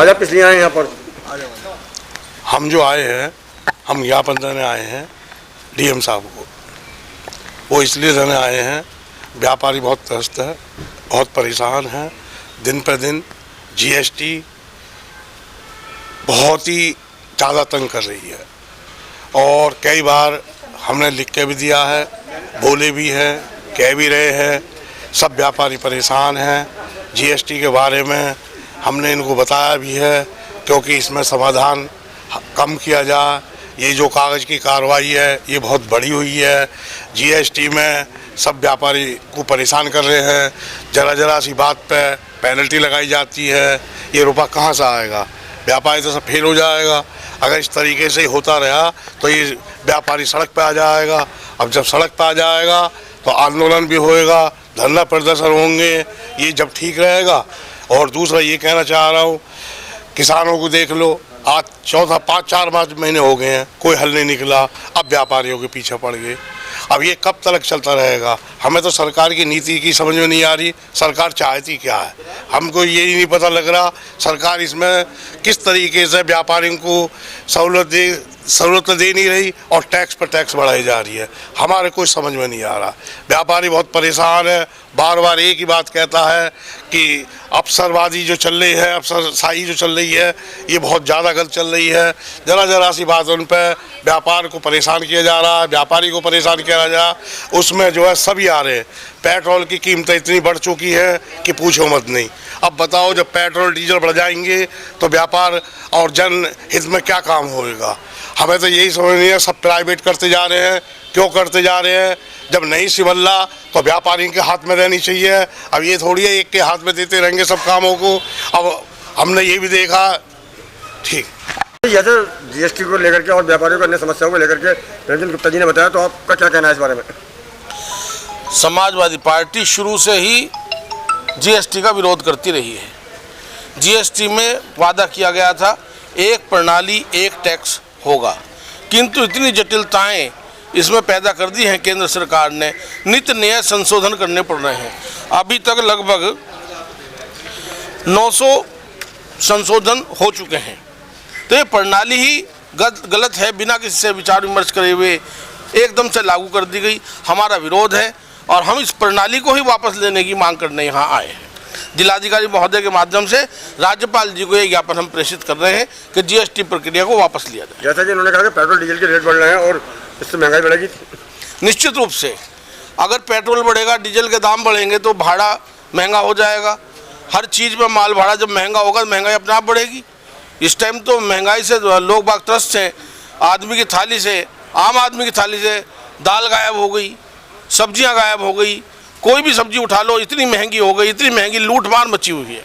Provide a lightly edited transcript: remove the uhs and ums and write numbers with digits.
भाजपा इसलिए आए यहाँ पर? हम जो आए हैं, हम ज्ञापन देने आए हैं डीएम साहब को। वो इसलिए देने आए हैं, व्यापारी बहुत त्रस्त है, बहुत परेशान है। दिन पर दिन जीएसटी बहुत ही ज़्यादा तंग कर रही है और कई बार हमने लिख के भी दिया है, बोले भी हैं, कह भी रहे हैं। सब व्यापारी परेशान हैं। जीएसटी के बारे में हमने इनको बताया भी है, क्योंकि इसमें समाधान कम किया जाए। ये जो कागज़ की कार्रवाई है ये बहुत बड़ी हुई है। जीएसटी में सब व्यापारी को परेशान कर रहे हैं। जरा सी बात पे पेनल्टी लगाई जाती है। ये रुपया कहाँ से आएगा? व्यापारी तो सब फेल हो जाएगा। अगर इस तरीके से होता रहा तो ये व्यापारी सड़क पे आ जाएगा। अब जब सड़क पे आ जाएगा तो आंदोलन भी होएगा, धरना प्रदर्शन होंगे। ये जब ठीक रहेगा। और दूसरा ये कहना चाह रहा हूँ, किसानों को देख लो, आज 4-5 महीने हो गए हैं, कोई हल नहीं निकला। अब व्यापारियों के पीछे पड़ गए। अब ये कब तक चलता रहेगा? हमें तो सरकार की नीति की समझ में नहीं आ रही। सरकार चाहती क्या है, हमको ये नहीं पता लग रहा। सरकार इसमें किस तरीके से व्यापारियों को सहूलत दे नहीं रही और टैक्स पर टैक्स बढ़ाई जा रही है। हमारे कोई समझ में नहीं आ रहा। व्यापारी बहुत परेशान है। बार बार एक ही बात कहता है कि अफसरवादी जो चल रही है, अफसरशाही जो चल रही है, ये बहुत ज़्यादा गलत चल रही है। जरा सी बात उन पर व्यापार को परेशान किया जा रहा है, व्यापारी को परेशान किया जा रहा। उसमें जो है सभी आ रहे हैं। पेट्रोल की कीमतें इतनी बढ़ चुकी है कि पूछो मत नहीं। अब बताओ, जब पेट्रोल डीजल बढ़ जाएंगे तो व्यापार और जन हित में क्या काम होएगा? हमें तो यही समझ नहीं है। सब प्राइवेट करते जा रहे हैं। क्यों करते जा रहे हैं? जब नहीं सिमल्ला तो व्यापारी के हाथ में रहनी चाहिए। अब ये थोड़ी है एक के हाथ में देते रहेंगे सब कामों को। अब हमने ये भी देखा। ठीक, जैसे जीएसटी को लेकर के और व्यापारियों की अन्य समस्याओं को लेकर के रंजन गुप्ता जी ने बताया, तो आपका क्या कहना है इस बारे में? समाजवादी पार्टी शुरू से ही जीएसटी का विरोध करती रही है। जीएसटी में वादा किया गया था एक प्रणाली एक टैक्स होगा, किंतु इतनी जटिलताएं इसमें पैदा कर दी हैं केंद्र सरकार ने। नित्य नए संशोधन करने पड़ रहे हैं। अभी तक लगभग 900 संशोधन हो चुके हैं। तो ये प्रणाली ही गलत है, बिना किसी से विचार विमर्श करे हुए एकदम से लागू कर दी गई। हमारा विरोध है और हम इस प्रणाली को ही वापस लेने की मांग करने यहाँ आए हैं। जिलाधिकारी महोदय के माध्यम से राज्यपाल जी को ये ज्ञापन हम प्रेषित कर रहे हैं कि जीएसटी प्रक्रिया को वापस लिया जाए। जैसा कि उन्होंने कहा कि पेट्रोल डीजल के रेट बढ़ रहे हैं और इससे महंगाई बढ़ेगी। निश्चित रूप से अगर पेट्रोल बढ़ेगा, डीजल के दाम बढ़ेंगे तो भाड़ा महंगा हो जाएगा। हर चीज़ में माल भाड़ा जब महंगा होगा तो महंगाई अपने आप बढ़ेगी। इस टाइम तो महंगाई से लोग बाग त्रस्त हैं। आदमी की थाली से, आम आदमी की थाली से दाल गायब हो गई, सब्जियां गायब हो गई। कोई भी सब्जी उठा लो इतनी महंगी हो गई, इतनी महंगी लूट मार मची हुई है।